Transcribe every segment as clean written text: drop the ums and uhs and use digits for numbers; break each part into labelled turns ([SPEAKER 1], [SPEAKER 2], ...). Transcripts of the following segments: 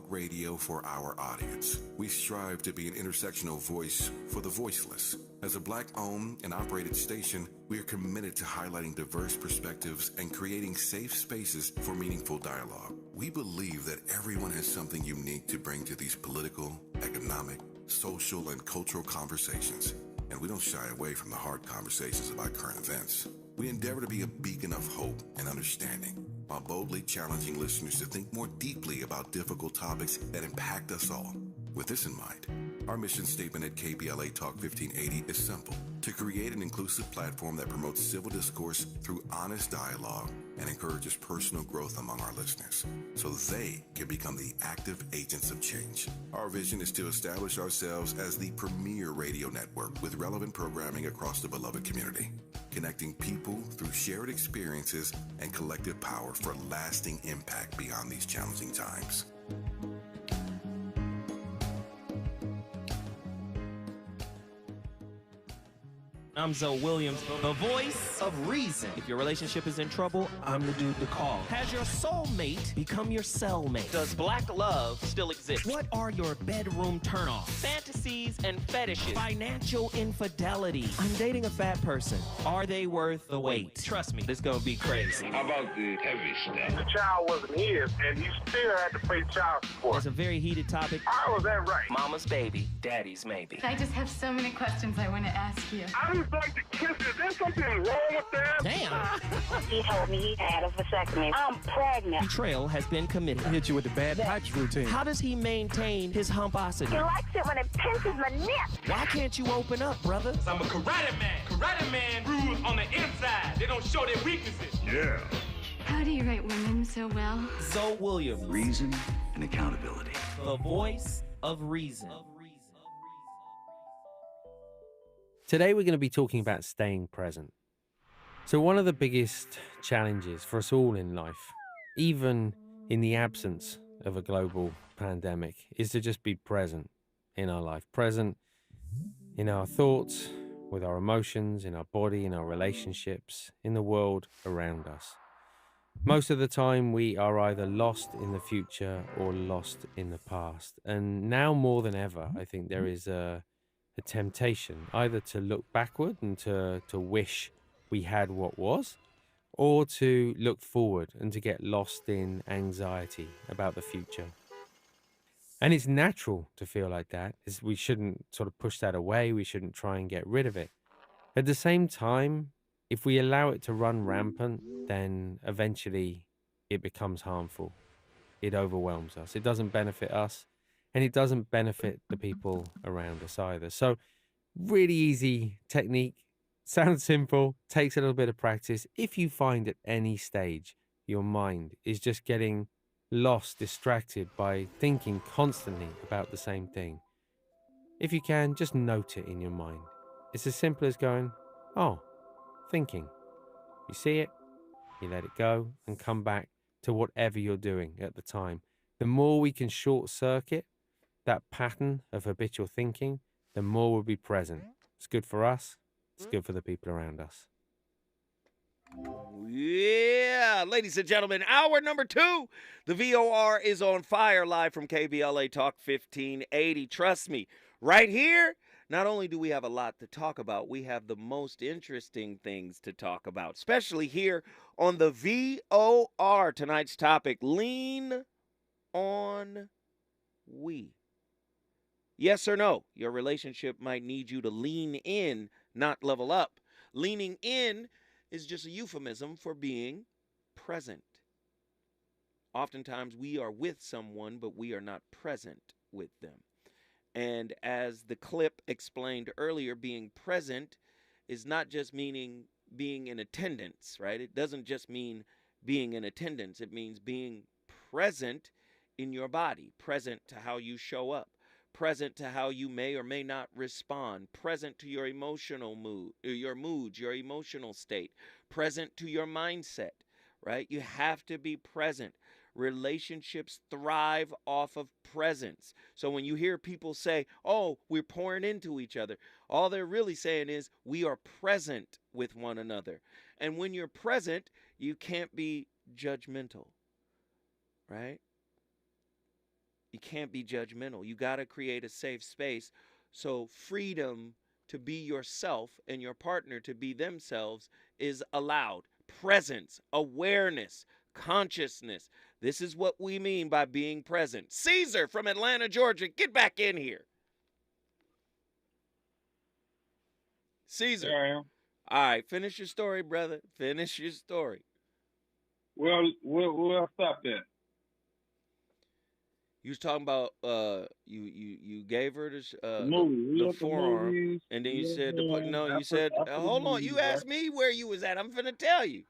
[SPEAKER 1] radio for our audience. We strive to be an intersectional voice for the voiceless. As a Black-owned and operated station, we are committed to highlighting diverse perspectives and creating safe spaces for meaningful dialogue. We believe that everyone has something unique to bring to these political, economic, social, and cultural conversations. And we don't shy away from the hard conversations about current events. We endeavor to be a beacon of hope and understanding, while boldly challenging listeners to think more deeply about difficult topics that impact us all. With this in mind, our mission statement at KBLA Talk 1580 is simple: to create an inclusive platform that promotes civil discourse through honest dialogue and encourages personal growth among our listeners, so they can become the active agents of change. Our vision is to establish ourselves as the premier radio network with relevant programming across the beloved community, connecting people through shared experiences and collective power for lasting impact beyond these challenging times.
[SPEAKER 2] I'm Zoe Williams, the voice of reason. If your relationship is in trouble, I'm the dude to call. Has your soulmate become your cellmate? Does black love still exist? What are your bedroom turnoffs, fantasies, and fetishes? Financial infidelity. I'm dating a fat person. Are they worth the wait? Trust me, this gonna be crazy.
[SPEAKER 3] How about the heavy stuff?
[SPEAKER 4] The child wasn't his, and he still had to pay child support.
[SPEAKER 2] It's a very heated topic.
[SPEAKER 4] How was that right?
[SPEAKER 2] Mama's baby, daddy's maybe.
[SPEAKER 5] I just have so many questions I want to ask you.
[SPEAKER 4] I just like to kiss. Is there something wrong with that?
[SPEAKER 2] Damn.
[SPEAKER 6] He told me he had a vasectomy. I'm pregnant.
[SPEAKER 2] Betrayal has been committed.
[SPEAKER 7] Hit you with the bad pipes routine.
[SPEAKER 2] How does he maintain his humposity?
[SPEAKER 6] He likes it when it pinches my nip.
[SPEAKER 2] Why can't you open up, brother?
[SPEAKER 8] I'm a karate man. Karate man rules on the inside. They don't show their weaknesses.
[SPEAKER 4] Yeah.
[SPEAKER 5] How do you write women so well?
[SPEAKER 2] Zoe Williams,
[SPEAKER 3] Reason and accountability.
[SPEAKER 2] the voice of reason.
[SPEAKER 7] Today we're going to be talking about staying present. So one of the biggest challenges for us all in life, even in the absence of a global pandemic, is to just be present in our life, present in our thoughts, with our emotions, in our body, in our relationships, in the world around us. Most of the time we are either lost in the future or lost in the past. And now more than ever, I think there is a temptation either to look backward and to wish we had what was, or to look forward and to get lost in anxiety about the future. And it's natural to feel like that. We shouldn't sort of push that away. We shouldn't try and get rid of it. At the same time, if we allow it to run rampant, then eventually it becomes harmful. It overwhelms us. It doesn't benefit us. And it doesn't benefit the people around us either. So really easy technique, sounds simple, takes a little bit of practice. If you find at any stage your mind is just getting lost, distracted by thinking constantly about the same thing, if you can, just note it in your mind. It's as simple as going, oh, thinking. You see it, you let it go and come back to whatever you're doing at the time. The more we can short circuit that pattern of habitual thinking, the more we'll be present. It's good for us. It's good for the people around us.
[SPEAKER 9] Yeah, ladies and gentlemen, hour number 2. The VOR is on fire, live from KBLA Talk 1580. Trust me, right here, not only do we have a lot to talk about, we have the most interesting things to talk about, especially here on the VOR. Tonight's topic, lean on we. Yes or no, your relationship might need you to lean in, not level up. Leaning in is just a euphemism for being present. Oftentimes we are with someone, but we are not present with them. And as the clip explained earlier, being present is not just meaning being in attendance, right? It doesn't just mean being in attendance. It means being present in your body, present to how you show up, present to how you may or may not respond, present to your emotional mood, your moods, your emotional state, present to your mindset, right? You have to be present. Relationships thrive off of presence. So when you hear people say, oh, we're pouring into each other, all they're really saying is we are present with one another. And when you're present, you can't be judgmental, right? You can't be judgmental. You got to create a safe space. So freedom to be yourself and your partner to be themselves is allowed. Presence, awareness, consciousness. This is what we mean by being present. Caesar from Atlanta, Georgia, get back in here. Caesar.
[SPEAKER 4] There I am.
[SPEAKER 9] All right, finish your story, brother. Finish your story.
[SPEAKER 4] Well, where I stopped at?
[SPEAKER 9] You was talking about you gave her
[SPEAKER 4] The movie.
[SPEAKER 9] the forearm, and then you said you said hold on. You asked me where you was at. I'm finna tell you.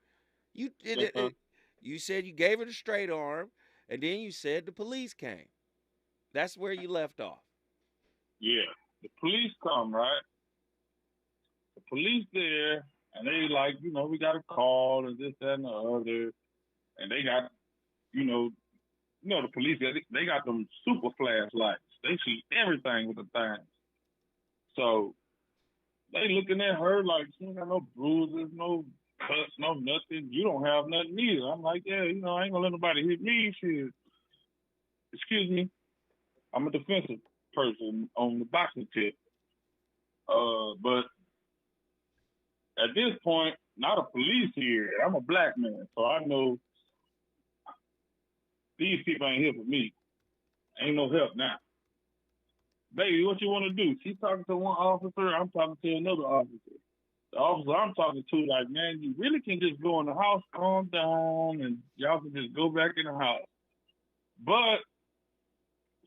[SPEAKER 9] You said you gave her the straight arm, and then you said the police came. That's where you left off.
[SPEAKER 4] Yeah, the police come, right? The police there, and they like, we got a call and this, that, and the other, and they got, the police, they got them super flashlights. They see everything with the thing. So they looking at her like she ain't got no bruises, no cuts, no nothing. You don't have nothing either. I'm like, yeah, I ain't gonna let nobody hit me. Shit. Excuse me. I'm a defensive person on the boxing tip. But at this point, not a police here. I'm a black man, so I know these people ain't here for me. Ain't no help now. Baby, what you want to do? She's talking to one officer. I'm talking to another officer. The officer I'm talking to, like, man, you really can just go in the house, calm down, and y'all can just go back in the house. But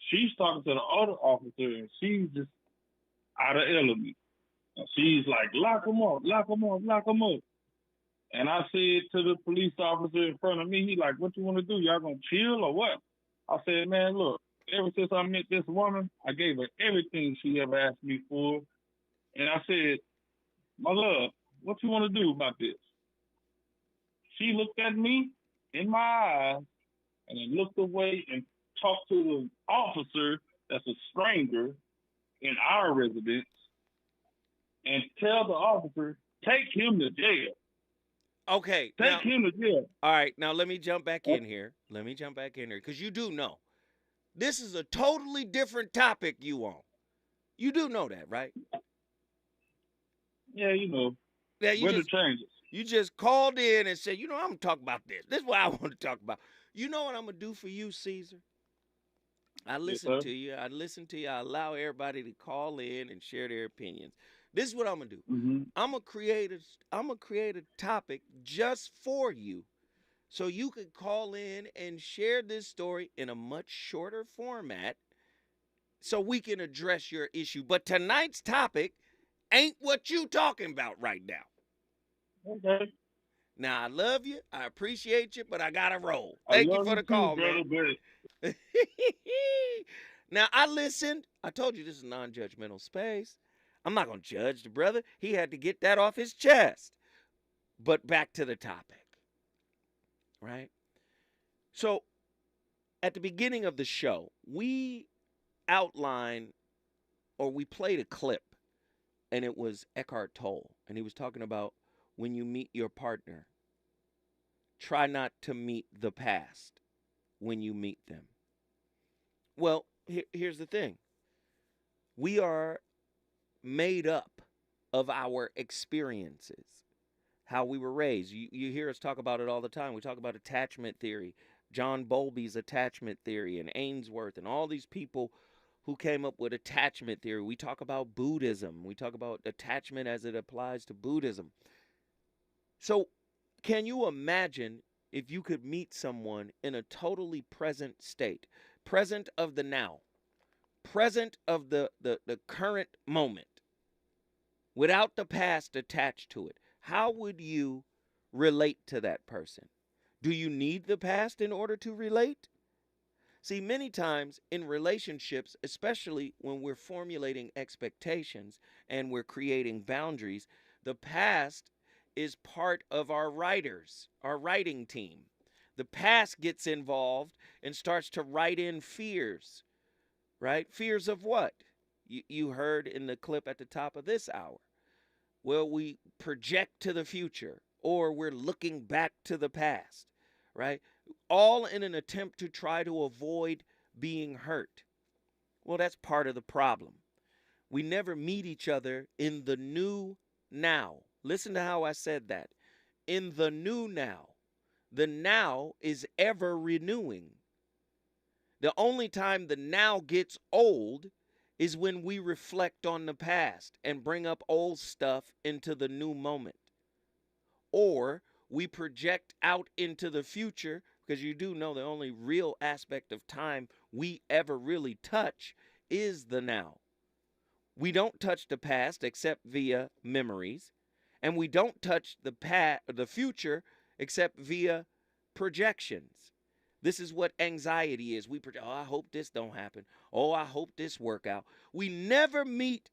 [SPEAKER 4] she's talking to the other officer, and she's just out of element. And she's like, lock him up, lock him up, lock him up. And I said to the police officer in front of me, he like, what you want to do? Y'all going to chill or what? I said, man, look, ever since I met this woman, I gave her everything she ever asked me for. And I said, my love, what you want to do about this? She looked at me in my eyes and then looked away and talked to the officer that's a stranger in our residence and tell the officer, take him to jail.
[SPEAKER 9] Okay.
[SPEAKER 4] Take him to jail.
[SPEAKER 9] All right. Now, let me jump back in here. Because you do know. This is a totally different topic you on. You do know that, right?
[SPEAKER 4] Yeah,
[SPEAKER 9] Yeah,
[SPEAKER 4] weather changes.
[SPEAKER 9] You just called in and said, I'm going to talk about this. This is what I want to talk about. You know what I'm going to do for you, Caesar? I listen to you. I allow everybody to call in and share their opinions. This is what I'm gonna do.
[SPEAKER 4] Mm-hmm.
[SPEAKER 9] I'm gonna create a topic just for you, so you can call in and share this story in a much shorter format, so we can address your issue. But tonight's topic ain't what you talking about right now.
[SPEAKER 4] Okay.
[SPEAKER 9] Now I love you, I appreciate you, but I gotta roll. Thank you for the call, man. Now I listened. I told you this is a non-judgmental space. I'm not going to judge the brother. He had to get that off his chest. But back to the topic, right? So at the beginning of the show, we outlined or we played a clip, and it was Eckhart Tolle. And he was talking about when you meet your partner, try not to meet the past when you meet them. Well, here's the thing. We are made up of our experiences, how we were raised. You hear us talk about it all the time. We talk about attachment theory, John Bowlby's attachment theory, and Ainsworth, and all these people who came up with attachment theory. We talk about Buddhism. We talk about attachment as it applies to Buddhism. So can you imagine if you could meet someone in a totally present state, present of the now, present of the current moment, without the past attached to it? How would you relate to that person? Do you need the past in order to relate? See, many times in relationships, especially when we're formulating expectations and we're creating boundaries, the past is part of our writing team. The past gets involved and starts to write in fears, right? Fears of what? You heard in the clip at the top of this hour. Well, we project to the future, or we're looking back to the past, right? All in an attempt to try to avoid being hurt. Well, that's part of the problem. We never meet each other in the new now. Listen to how I said that. In the new now. The now is ever renewing. The only time the now gets old is when we reflect on the past and bring up old stuff into the new moment. Or we project out into the future, because you do know the only real aspect of time we ever really touch is the now. We don't touch the past except via memories, and we don't touch the future except via projections. This is what anxiety is. We project, oh, I hope this don't happen. Oh, I hope this work out. We never meet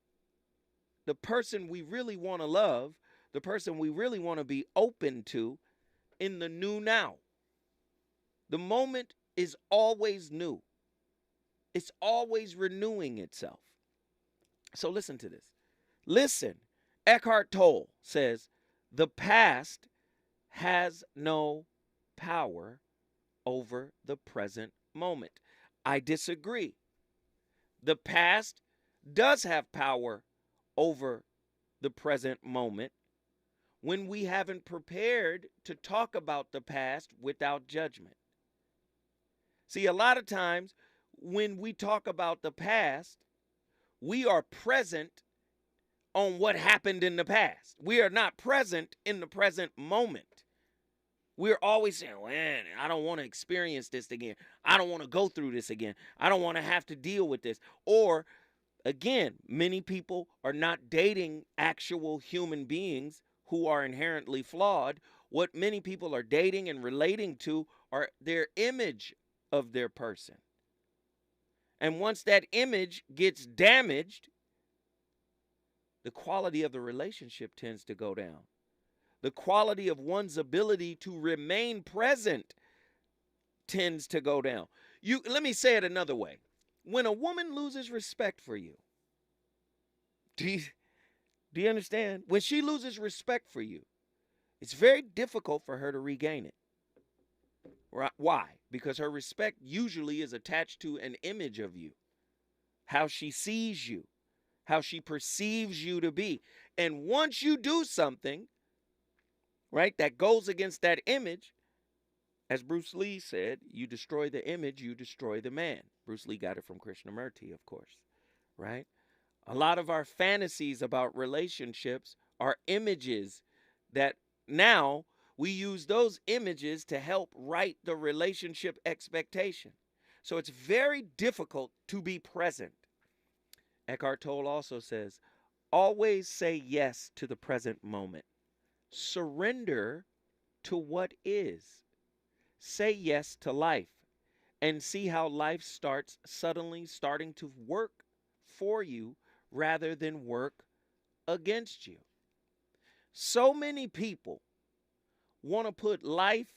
[SPEAKER 9] the person we really want to love, the person we really want to be open to in the new now. The moment is always new. It's always renewing itself. So listen to this. Listen, Eckhart Tolle says, the past has no power over the present moment. I disagree. The past does have power over the present moment when we haven't prepared to talk about the past without judgment. See, a lot of times when we talk about the past, we are present on what happened in the past. We are not present in the present moment. We're always saying, man, I don't want to experience this again. I don't want to go through this again. I don't want to have to deal with this. Or, again, many people are not dating actual human beings who are inherently flawed. What many people are dating and relating to are their image of their person. And once that image gets damaged, the quality of the relationship tends to go down. The quality of one's ability to remain present tends to go down. Let me say it another way. When a woman loses respect for you, do you understand? When she loses respect for you, it's very difficult for her to regain it. Right? Why? Because her respect usually is attached to an image of you, how she sees you, how she perceives you to be. And once you do something, right, that goes against that image, as Bruce Lee said, you destroy the image, you destroy the man. Bruce Lee got it from Krishnamurti, of course, right? A lot of our fantasies about relationships are images that now we use those images to help write the relationship expectation. So it's very difficult to be present. Eckhart Tolle also says, always say yes to the present moment. Surrender to what is. Say yes to life and see how life starts suddenly starting to work for you rather than work against you. So many people want to put life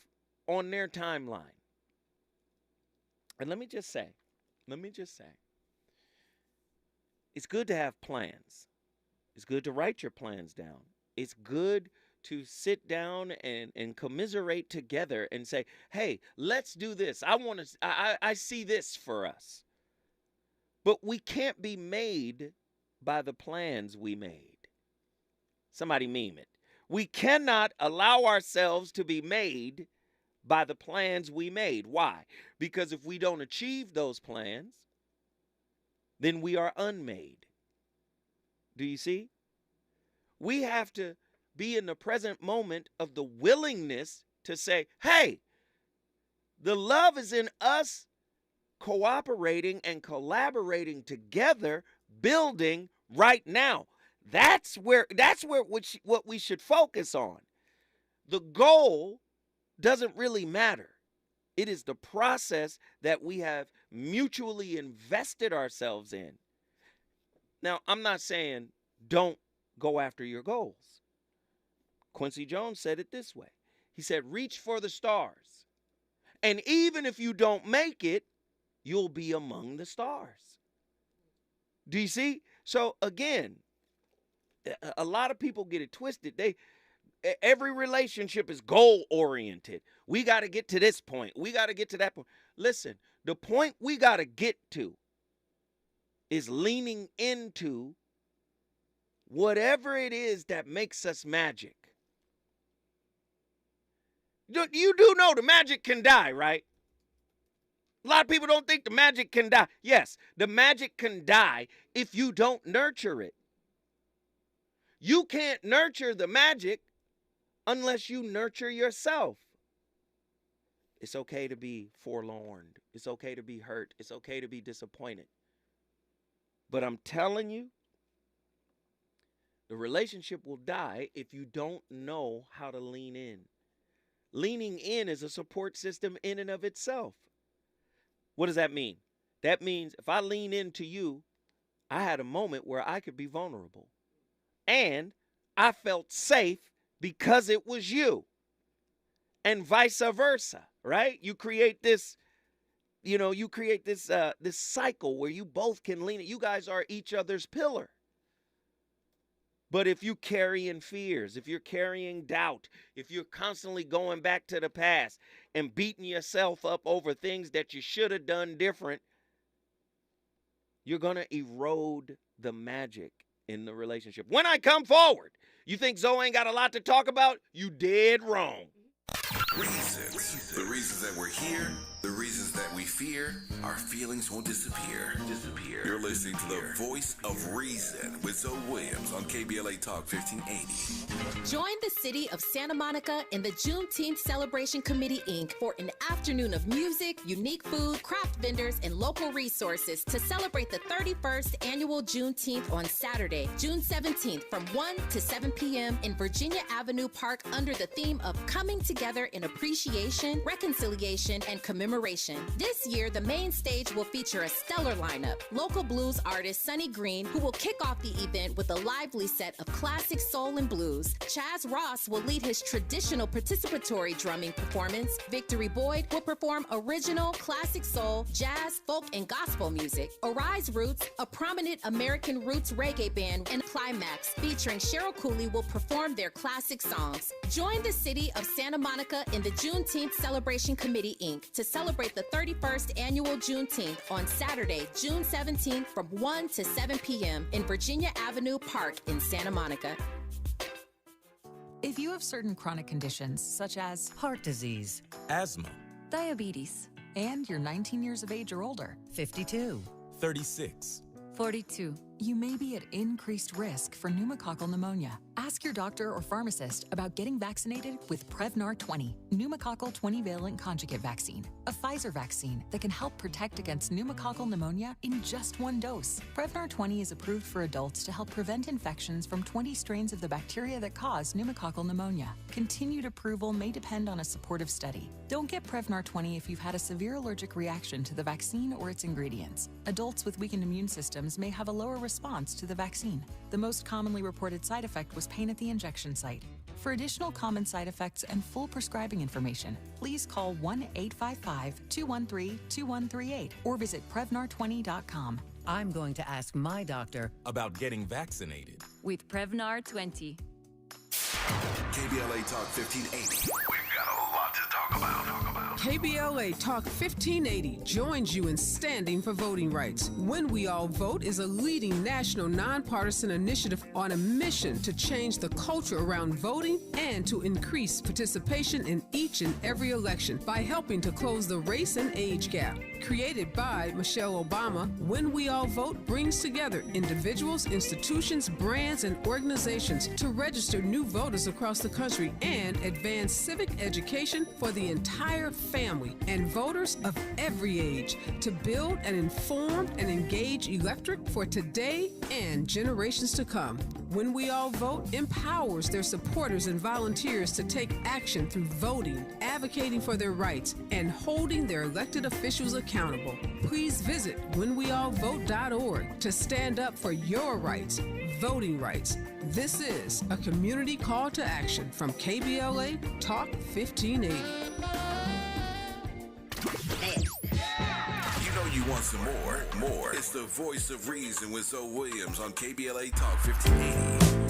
[SPEAKER 9] on their timeline. And let me just say, it's good to have plans. It's good to write your plans down. It's good to sit down and commiserate together and say, hey, let's do this. I see this for us. But we can't be made by the plans we made. Somebody meme it. We cannot allow ourselves to be made by the plans we made. Why? Because if we don't achieve those plans, then we are unmade. Do you see? We have to be in the present moment of the willingness to say, hey, the love is in us cooperating and collaborating together, building right now. That's what we should focus on. The goal doesn't really matter. It is the process that we have mutually invested ourselves in. Now, I'm not saying don't go after your goals. Quincy Jones said it this way. He said, reach for the stars. And even if you don't make it, you'll be among the stars. Do you see? So again, a lot of people get it twisted. Every relationship is goal oriented. We got to get to this point. We got to get to that point. Listen, The point we got to get to is leaning into whatever it is that makes us magic. You do know the magic can die, right? A lot of people don't think the magic can die. Yes, the magic can die if you don't nurture it. You can't nurture the magic unless you nurture yourself. It's okay to be forlorn. It's okay to be hurt. It's okay to be disappointed. But I'm telling you, the relationship will die if you don't know how to lean in. Leaning in is a support system in and of itself. What does that mean? That means if I lean into you, I had a moment where I could be vulnerable. And I felt safe because it was you. And vice versa, right? You create this, this cycle where you both can lean. You guys are each other's pillar. But if you carrying fears, if you're carrying doubt, if you're constantly going back to the past and beating yourself up over things that you should have done different, you're going to erode the magic in the relationship. When I come forward, you think Zoe ain't got a lot to talk about? You dead wrong.
[SPEAKER 1] Reasons. The reasons that we're here, the reasons that we fear, our feelings won't disappear. You're listening to the Voice of Reason with Zoe Williams on KBLA Talk 1580.
[SPEAKER 10] Join the city of Santa Monica and the Juneteenth Celebration Committee, Inc. for an afternoon of music, unique food, craft vendors, and local resources to celebrate the 31st annual Juneteenth on Saturday, June 17th from 1 to 7 p.m. in Virginia Avenue Park under the theme of Coming Together in Appreciation, Reconciliation, and Commemoration. This year, the main stage will feature a stellar lineup. Local blues artist Sonny Green, who will kick off the event with a lively set of classic soul and blues. Chaz Ross will lead his traditional participatory drumming performance. Victory Boyd will perform original, classic soul, jazz, folk, and gospel music. Arise Roots, a prominent American roots reggae band, and Climax, featuring Cheryl Cooley, will perform their classic songs. Join the city of Santa Monica in the Juneteenth Celebration Committee, Inc. to celebrate the 31st annual Juneteenth on Saturday, June 17th from 1 to 7 p.m. in Virginia Avenue Park in Santa Monica.
[SPEAKER 11] If you have certain chronic conditions such as
[SPEAKER 12] heart disease,
[SPEAKER 13] asthma,
[SPEAKER 11] diabetes, and you're 19 years of age or older,
[SPEAKER 12] 52,
[SPEAKER 13] 36,
[SPEAKER 11] 42, you may be at increased risk for pneumococcal pneumonia. Ask your doctor or pharmacist about getting vaccinated with Prevnar 20, pneumococcal 20-valent conjugate vaccine, a Pfizer vaccine that can help protect against pneumococcal pneumonia in just one dose. Prevnar 20 is approved for adults to help prevent infections from 20 strains of the bacteria that cause pneumococcal pneumonia. Continued approval may depend on a supportive study. Don't get Prevnar 20 if you've had a severe allergic reaction to the vaccine or its ingredients. Adults with weakened immune systems may have a lower response to the vaccine. The most commonly reported side effect was pain at the injection site. For additional common side effects and full prescribing information, please call 1-855-213-2138 or visit Prevnar20.com.
[SPEAKER 12] I'm going to ask my doctor
[SPEAKER 13] about getting vaccinated
[SPEAKER 14] with Prevnar 20.
[SPEAKER 1] KBLA Talk 1580.
[SPEAKER 3] We've got a lot to talk about.
[SPEAKER 15] KBLA Talk 1580 joins you in standing for voting rights. When We All Vote is a leading national nonpartisan initiative on a mission to change the culture around voting and to increase participation in each and every election by helping to close the race and age gap. Created by Michelle Obama, When We All Vote brings together individuals, institutions, brands, and organizations to register new voters across the country and advance civic education for the entire family and voters of every age to build an informed and engaged electorate for today and generations to come. When We All Vote empowers their supporters and volunteers to take action through voting, advocating for their rights, and holding their elected officials accountable. Please visit whenweallvote.org to stand up for your rights, voting rights. This is a community call to action from KBLA Talk 1580.
[SPEAKER 1] You know you want some more. It's the Voice of Reason with Zoe Williams on KBLA Talk 1580.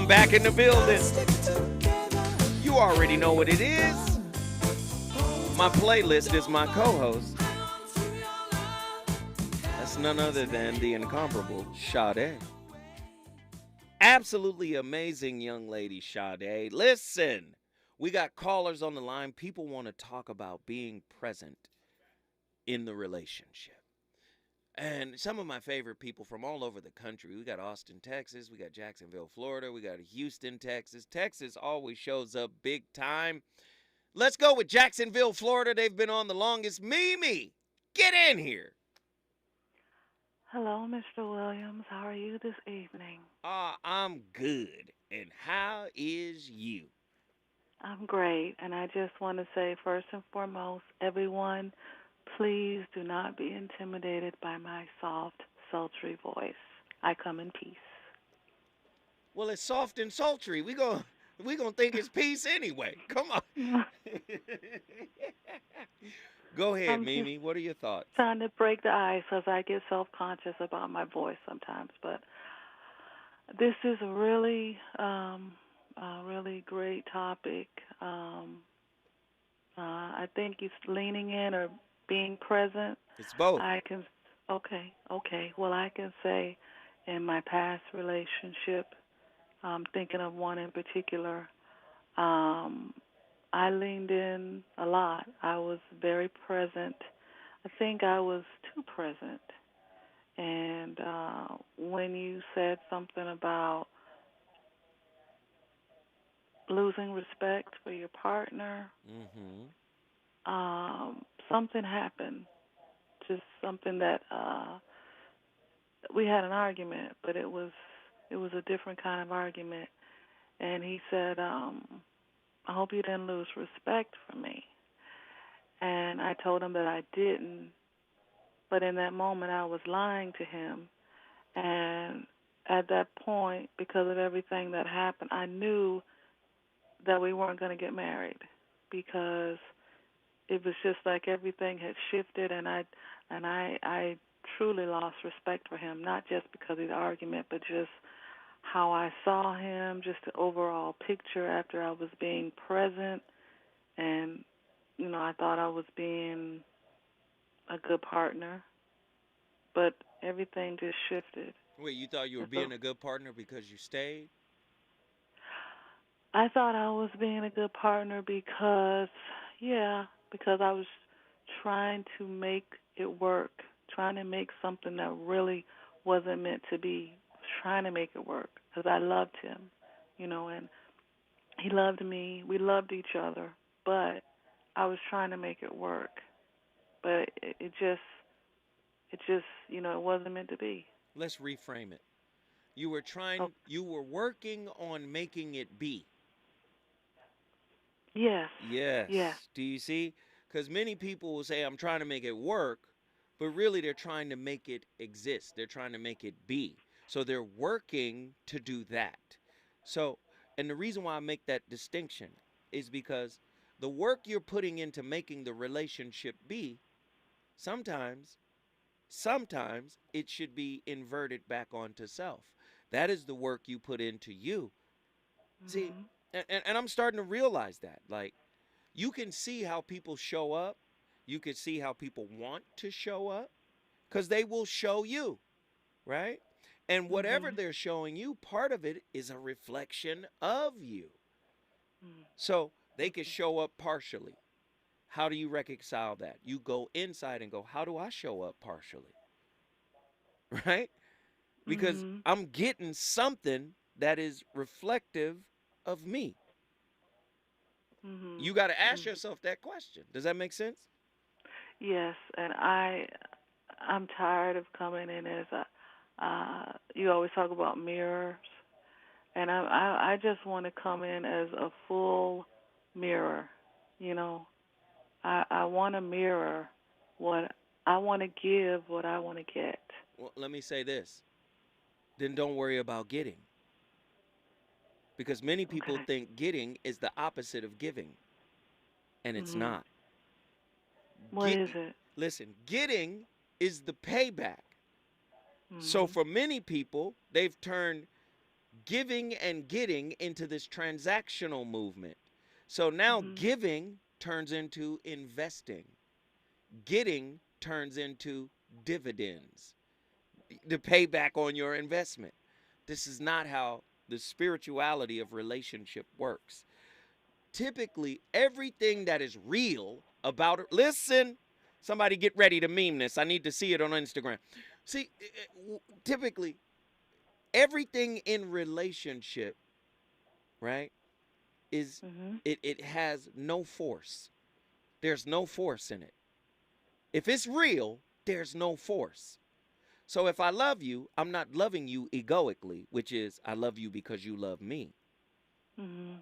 [SPEAKER 9] back in the building. You already know what it is. My playlist is my co-host. That's none other than the incomparable Sade. Absolutely amazing young lady, Sade. Listen, we got callers on the line. People want to talk about being present in the relationship. And some of my favorite people from all over the country. We got Austin, Texas. We got Jacksonville, Florida. We got Houston, Texas. Texas always shows up big time. Let's go with Jacksonville, Florida. They've been on the longest. Mimi, get in here.
[SPEAKER 16] Hello, Mr. Williams. How are you this evening?
[SPEAKER 9] I'm good. And how is you?
[SPEAKER 16] I'm great. And I just want to say, first and foremost, everyone, please do not be intimidated by my soft, sultry voice. I come in peace.
[SPEAKER 9] Well, it's soft and sultry. We gonna think it's peace anyway. Come on. Go ahead, Mimi. What are your thoughts?
[SPEAKER 16] Trying to break the ice because I get self-conscious about my voice sometimes. But this is a really great topic. I think it's leaning in or being present.
[SPEAKER 9] It's both.
[SPEAKER 16] Okay. Well, I can say in my past relationship, thinking of one in particular, I leaned in a lot. I was very present. I think I was too present. And when you said something about losing respect for your partner, something happened. Just something that we had an argument, but it was a different kind of argument. And he said, I hope you didn't lose respect for me. And I told him that I didn't. But in that moment, I was lying to him. And at that point, because of everything that happened, I knew that we weren't going to get married because it was just like everything had shifted, and I truly lost respect for him, not just because of the argument, but just how I saw him, just the overall picture after I was being present. And, I thought I was being a good partner, but everything just shifted.
[SPEAKER 9] Wait, you thought you were being a good partner because you stayed?
[SPEAKER 16] I thought I was being a good partner because I was trying to make it work, trying to make something that really wasn't meant to be, trying to make it work because I loved him, and he loved me. We loved each other, but I was trying to make it work. But it just, it wasn't meant to be.
[SPEAKER 9] Let's reframe it. You were working on making it be.
[SPEAKER 16] Yes.
[SPEAKER 9] Yes. Do you see? Because many people will say, I'm trying to make it work, but really they're trying to make it exist. They're trying to make it be. So they're working to do that. So, and the reason why I make that distinction is because the work you're putting into making the relationship be, sometimes it should be inverted back onto self. That is the work you put into you. See, and I'm starting to realize that. Like, you can see how people show up. You can see how people want to show up because they will show you, right? And whatever they're showing you, part of it is a reflection of you. So they can show up partially. How do you reconcile that? You go inside and go, how do I show up partially? Right? Because I'm getting something that is reflective of me. You got to ask yourself that question. Does that make sense?
[SPEAKER 16] Yes, and I'm tired of coming in as you always talk about mirrors, and I just want to come in as a full mirror. I want to mirror what I want to give, what I want to get.
[SPEAKER 9] Well, let me say this. Then don't worry about getting. Because many people think getting is the opposite of giving. And it's not.
[SPEAKER 16] What is it?
[SPEAKER 9] Listen, getting is the payback. So for many people, they've turned giving and getting into this transactional movement. So now giving turns into investing. Getting turns into dividends, the payback on your investment. This is not how the spirituality of relationship works. Typically, everything that is real about it, listen, somebody get ready to meme this. I need to see it on Instagram. See, typically, everything in relationship, right, is it has no force. There's no force in it. If it's real, there's no force. So if I love you, I'm not loving you egoically, which is I love you because you love me.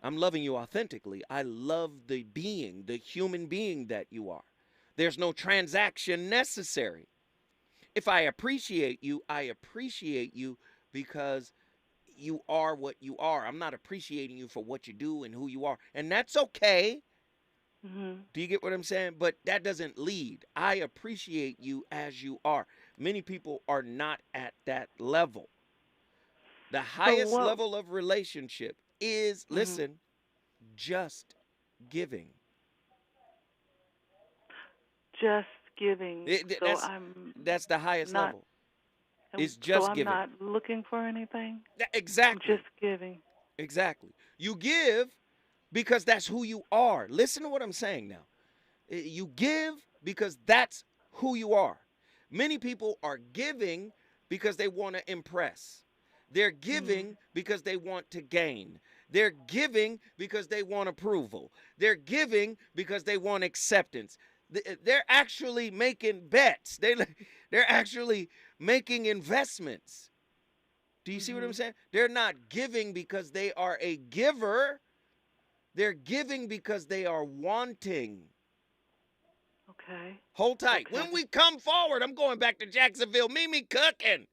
[SPEAKER 9] I'm loving you authentically. I love the being, the human being that you are. There's no transaction necessary. If I appreciate you because you are what you are. I'm not appreciating you for what you do and who you are. And that's okay. Do you get what I'm saying? But that doesn't lead. I appreciate you as you are. Many people are not at that level. The highest level of relationship is, listen, just giving.
[SPEAKER 16] Just giving.
[SPEAKER 9] That's the highest level. It's just giving.
[SPEAKER 16] I'm not looking for anything?
[SPEAKER 9] Exactly.
[SPEAKER 16] I'm just giving.
[SPEAKER 9] Exactly. You give because that's who you are. Listen to what I'm saying now. You give because that's who you are. Many people are giving because they want to impress. They're giving because they want to gain. They're giving because they want approval. They're giving because they want acceptance. They're actually making bets. They're actually making investments. Do you see what I'm saying? They're not giving because they are a giver. They're giving because they are wanting.
[SPEAKER 16] Okay.
[SPEAKER 9] Hold tight. Okay. When we come forward, I'm going back to Jacksonville. Mimi cooking.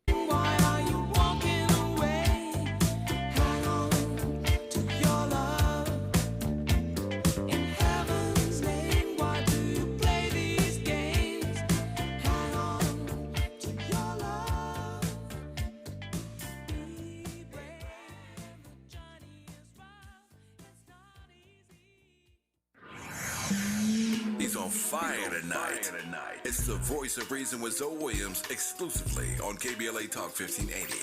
[SPEAKER 17] Why are you walking away? Hang on to your love. In heaven's name, why do you play these games? Hang on to your love. Be brave. Johnny is wild. It's not easy.
[SPEAKER 1] He's on fire tonight. It's the Voice of Reason with Zoe Williams, exclusively on KBLA Talk 1580.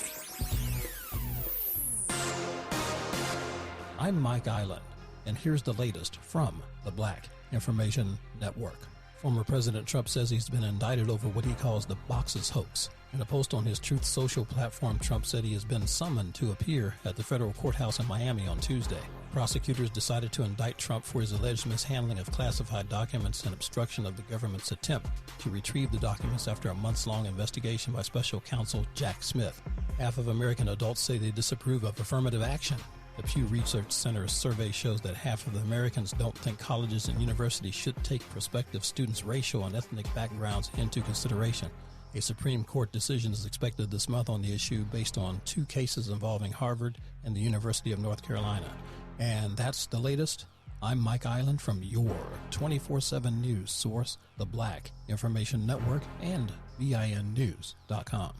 [SPEAKER 18] I'm Mike Island, and here's the latest from the Black Information Network. Former President Trump says he's been indicted over what he calls the Boxes hoax. In a post on his Truth Social platform, Trump said he has been summoned to appear at the federal courthouse in Miami on Tuesday. Prosecutors decided to indict Trump for his alleged mishandling of classified documents and obstruction of the government's attempt to retrieve the documents after a months-long investigation by special counsel Jack Smith. Half of American adults say they disapprove of affirmative action. The Pew Research Center's survey shows that half of the Americans don't think colleges and universities should take prospective students' racial and ethnic backgrounds into consideration. A Supreme Court decision is expected this month on the issue based on 2 cases involving Harvard and the University of North Carolina. And that's the latest. I'm Mike Island from your 24/7 news source, the Black Information Network, and BINnews.com.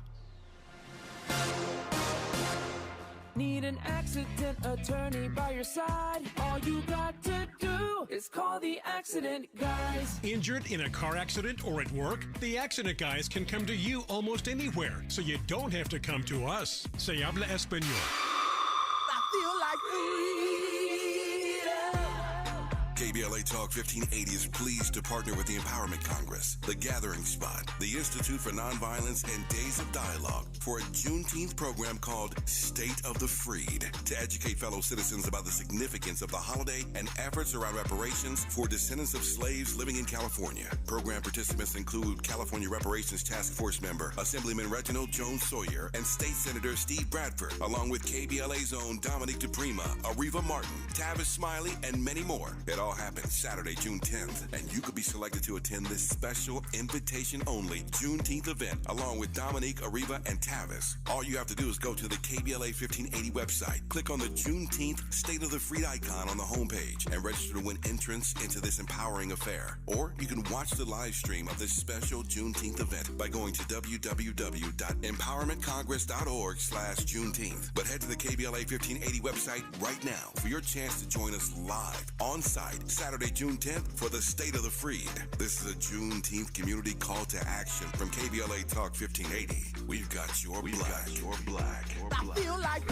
[SPEAKER 17] Need an accident attorney by your side? All you got to do is call the Accident Guys.
[SPEAKER 19] Injured in a car accident or at work? The Accident Guys can come to you almost anywhere, so you don't have to come to us. Se habla español.
[SPEAKER 17] I feel like
[SPEAKER 1] KBLA Talk 1580 is pleased to partner with the Empowerment Congress, the Gathering Spot, the Institute for Nonviolence, and Days of Dialogue for a Juneteenth program called State of the Freed to educate fellow citizens about the significance of the holiday and efforts around reparations for descendants of slaves living in California. Program participants include California Reparations Task Force member Assemblyman Reginald Jones Sawyer and State Senator Steve Bradford, along with KBLA's own Dominique DePrima, Ariva Martin, Tavis Smiley, and many more. It all happen Saturday, June 10th, and you could be selected to attend this special invitation-only Juneteenth event along with Dominique, Ariba, and Tavis. All you have to do is go to the KBLA 1580 website, click on the Juneteenth State of the Freed icon on the homepage, and register to win entrance into this empowering affair. Or you can watch the live stream of this special Juneteenth event by going to www.empowermentcongress.org/Juneteenth. But head to the KBLA 1580 website right now for your chance to join us live on site Saturday, June 10th for the State of the Freed. This is a Juneteenth community call to action from KBLA Talk 1580. We've got your black.
[SPEAKER 20] I feel like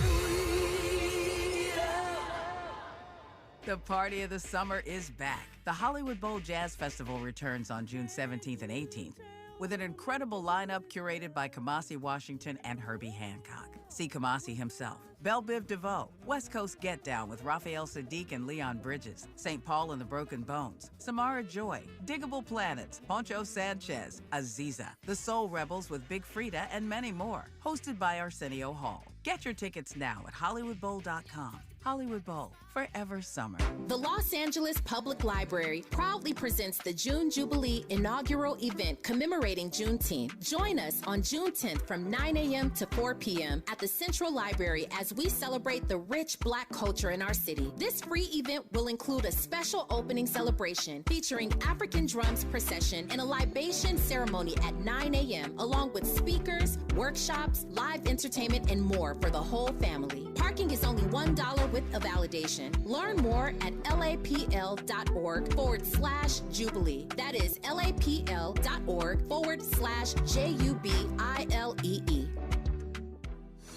[SPEAKER 20] the party of the summer is back. The Hollywood Bowl Jazz Festival returns on June 17th and 18th with an incredible lineup curated by Kamasi Washington and Herbie Hancock. See Kamasi himself, Belle Biv DeVoe, West Coast Get Down with Raphael Sadiq and Leon Bridges, St. Paul and the Broken Bones, Samara Joy, Diggable Planets, Poncho Sanchez, Aziza, The Soul Rebels with Big Frida, and many more. Hosted by Arsenio Hall. Get your tickets now at HollywoodBowl.com. Hollywood Bowl, forever summer.
[SPEAKER 10] The Los Angeles Public Library proudly presents the June Jubilee inaugural event commemorating Juneteenth. Join us on June 10th from 9 a.m. to 4 p.m. at the Central Library as we celebrate the rich Black culture in our city. This free event will include a special opening celebration featuring African drums procession and a libation ceremony at 9 a.m. along with speakers, workshops, live entertainment, and more for the whole family. Parking is only $1 with a validation. Learn more at lapl.org/Jubilee. That is lapl.org/JUBILEE.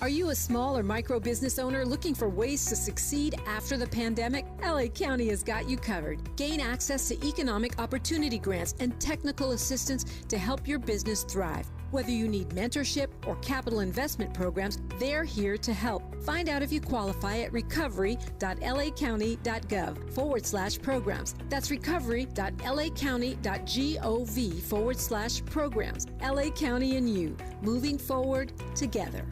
[SPEAKER 21] Are you a small or micro business owner looking for ways to succeed after the pandemic? LA County has got you covered. Gain access to economic opportunity grants and technical assistance to help your business thrive. Whether you need mentorship or capital investment programs, they're here to help. Find out if you qualify at recovery.lacounty.gov/programs. That's recovery.lacounty.gov/programs. LA County and you, moving forward together.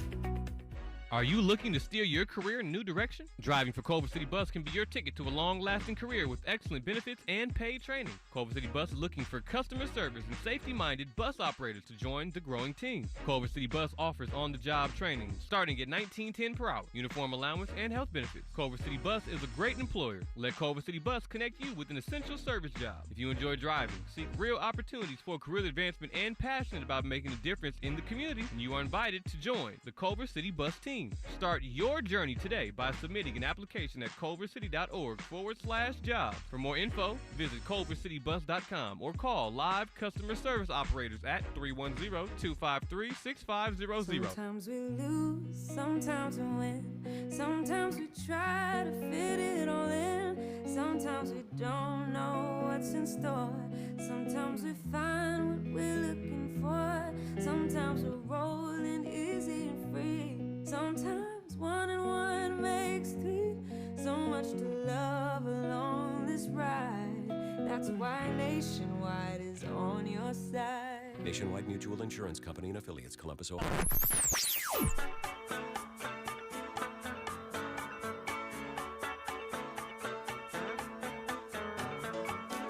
[SPEAKER 22] Are you looking to steer your career in a new direction? Driving for Culver City Bus can be your ticket to a long-lasting career with excellent benefits and paid training. Culver City Bus is looking for customer service and safety-minded bus operators to join the growing team. Culver City Bus offers on-the-job training starting at $19.10 per hour, uniform allowance, and health benefits. Culver City Bus is a great employer. Let Culver City Bus connect you with an essential service job. If you enjoy driving, seek real opportunities for career advancement, and passionate about making a difference in the community, then you are invited to join the Culver City Bus team. Start your journey today by submitting an application at culvercity.org/jobs. For more info, visit culvercitybus.com or call live customer service operators at 310-253-6500.
[SPEAKER 17] Sometimes we lose, sometimes we win. Sometimes we try to fit it all in. Sometimes we don't know what's in store. Sometimes we find what we're looking for. Sometimes we're rolling easy and free. Sometimes 1 and 1 makes 3. So much to love along this ride. That's why Nationwide is on your side.
[SPEAKER 23] Nationwide Mutual Insurance Company and affiliates, Columbus, Ohio.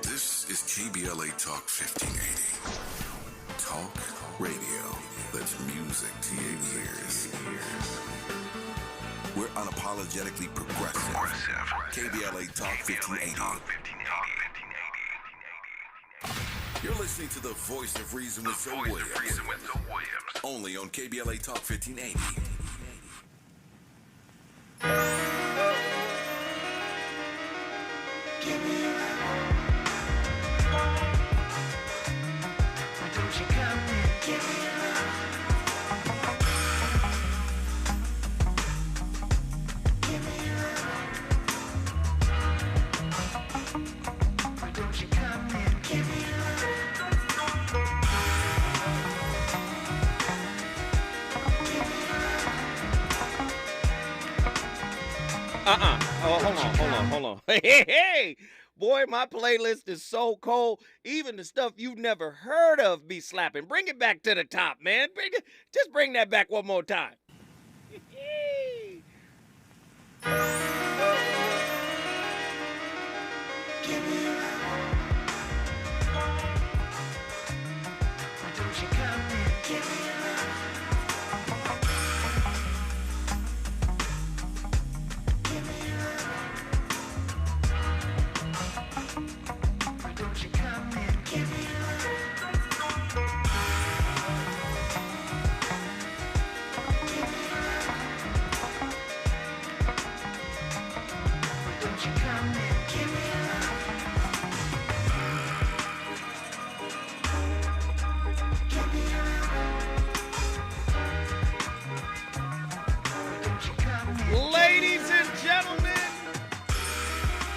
[SPEAKER 1] This is KBLA Talk 1580. Talk radio that's music to your ears. We're unapologetically progressive. KBLA Talk 1580. You're listening to the voice of reason with Zoe Williams. Only on KBLA Talk 1580.
[SPEAKER 17] Give me your don't you come and give me your give me your don't you come and give me your
[SPEAKER 9] Oh, hold on. Hey. Boy, my playlist is so cold. Even the stuff you've never heard of be slapping. Bring it back to the top, man. Just bring that back one more time.
[SPEAKER 17] give me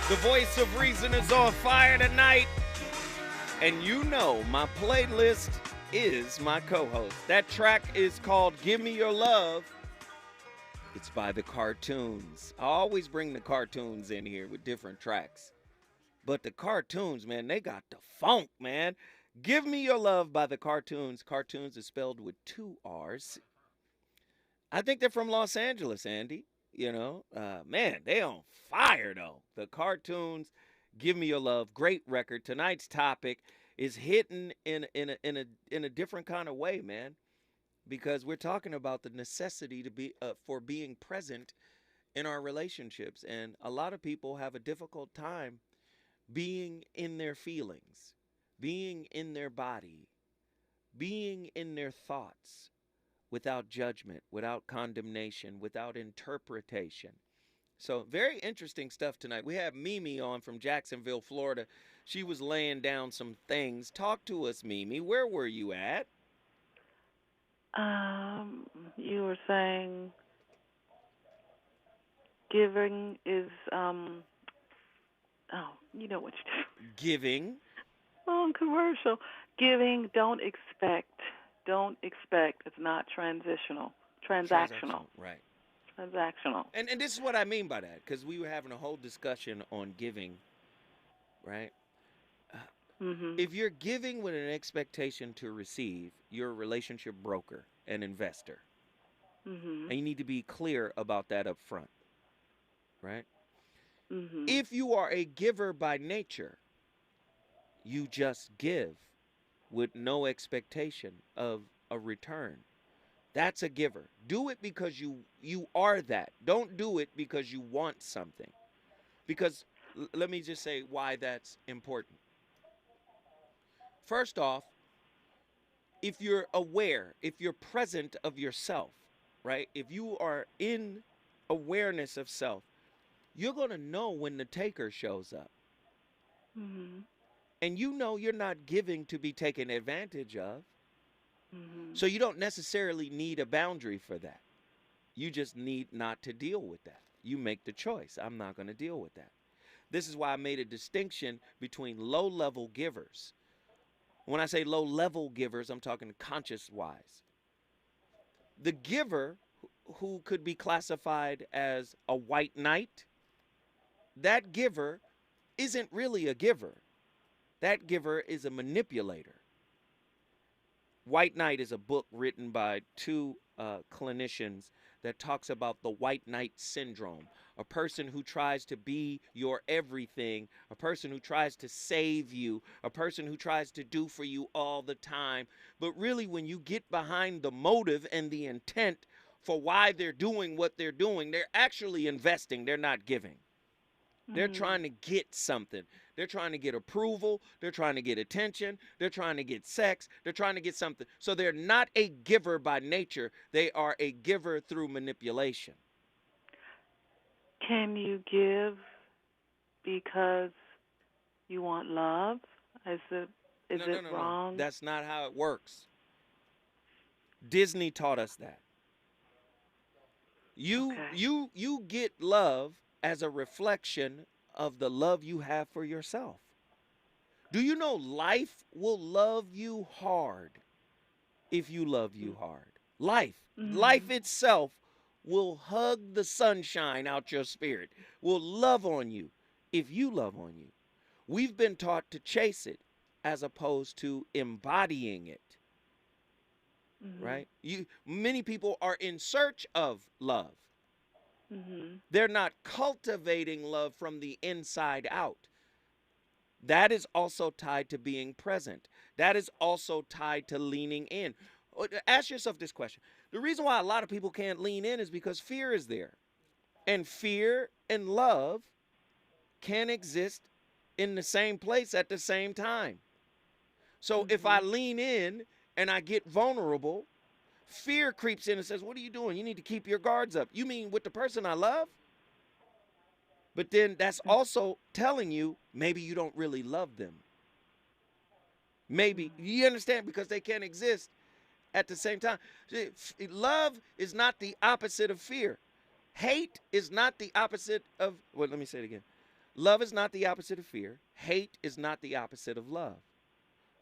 [SPEAKER 9] The voice of reason is on fire tonight. And you know my playlist is my co-host. That track is called Give Me Your Love. It's by the Cartoons. I always bring the Cartoons in here with different tracks. But the Cartoons, man, they got the funk, man. Give Me Your Love by the Cartoons. Cartoons is spelled with 2 R's. I think they're from Los Angeles, Andy. You know, man, they on fire, though. The Cartoons, Give Me Your Love, great record. Tonight's topic is hitting in a different kind of way, man, because we're talking about the necessity to be for being present in our relationships, and a lot of people have a difficult time being in their feelings, being in their body, being in their thoughts, without judgment, without condemnation, without interpretation. So very interesting stuff tonight. We have Mimi on from Jacksonville, Florida. She was laying down some things. Talk to us, Mimi. Where were you at?
[SPEAKER 16] You were saying giving is, you know what you do.
[SPEAKER 9] Giving.
[SPEAKER 16] Commercial. Giving, don't expect. Don't expect. It's not transactional.
[SPEAKER 9] Right.
[SPEAKER 16] Transactional.
[SPEAKER 9] And this is what I mean by that, because we were having a whole discussion on giving, right? If you're giving with an expectation to receive, you're a relationship broker, an investor. And you need to be clear about that up front, right? If you are a giver by nature, you just give with no expectation of a return. That's a giver. Do it because you are that. Don't do it because you want something. Because let me just say why that's important. First off, if you're aware, if you're present of yourself, right? If you are in awareness of self, you're going to know when the taker shows up. And you know you're not giving to be taken advantage of. So you don't necessarily need a boundary for that. You just need not to deal with that. You make the choice. I'm not going to deal with that. This is why I made a distinction between low-level givers. When I say low-level givers, I'm talking conscious-wise. The giver who could be classified as a white knight, that giver isn't really a giver. That giver is a manipulator. White Knight is a book written by 2 clinicians that talks about the white knight syndrome, a person who tries to be your everything, a person who tries to save you, a person who tries to do for you all the time. But really, when you get behind the motive and the intent for why they're doing what they're doing, they're actually investing, they're not giving. They're trying to get something. They're trying to get approval. They're trying to get attention. They're trying to get sex. They're trying to get something. So they're not a giver by nature. They are a giver through manipulation.
[SPEAKER 16] Can you give because you want love? Is it wrong?
[SPEAKER 9] That's not how it works. Disney taught us that. You get love as a reflection of the love you have for yourself. Do you know life will love you hard if you love you hard? Life itself will hug the sunshine out your spirit, will love on you if you love on you. We've been taught to chase it as opposed to embodying it. Right? Many people are in search of love. They're not cultivating love from the inside out. That is also tied to being present. That is also tied to leaning in. Ask yourself this question. The reason why a lot of people can't lean in is because fear is there. And fear and love can exist in the same place at the same time. So if I lean in and I get vulnerable, fear creeps in and says, what are you doing? You need to keep your guards up. You mean with the person I love? But then that's also telling you maybe you don't really love them. Maybe. You understand? Because they can't exist at the same time. Love is not the opposite of fear. Hate is not the opposite of, well, let me say it again. Love is not the opposite of fear. Hate is not the opposite of love.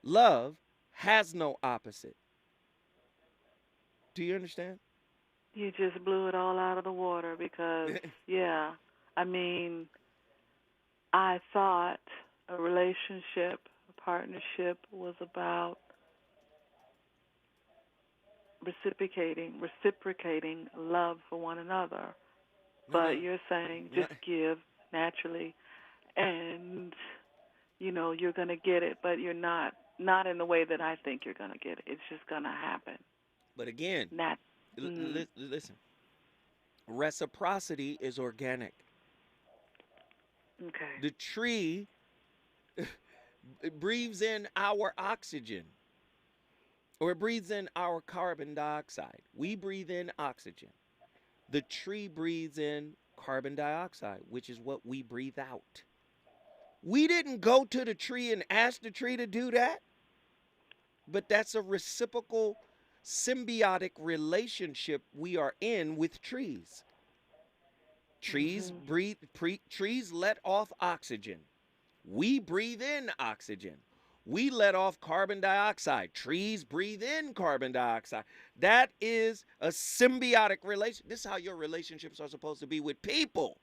[SPEAKER 9] Love has no opposite. Do you understand?
[SPEAKER 16] You just blew it all out of the water because, yeah, I mean, I thought a relationship, a partnership was about reciprocating love for one another. But you're saying just give naturally, and, you know, you're going to get it, but you're not in the way that I think you're going to get it. It's just going to happen.
[SPEAKER 9] But again, listen, reciprocity is organic.
[SPEAKER 16] Okay.
[SPEAKER 9] The tree breathes in our oxygen, or it breathes in our carbon dioxide. We breathe in oxygen. The tree breathes in carbon dioxide, which is what we breathe out. We didn't go to the tree and ask the tree to do that, but that's a reciprocal, symbiotic relationship we are in with trees. Trees trees let off oxygen. We breathe in oxygen. We let off carbon dioxide. Trees breathe in carbon dioxide. That is a symbiotic relation. This is how your relationships are supposed to be with people.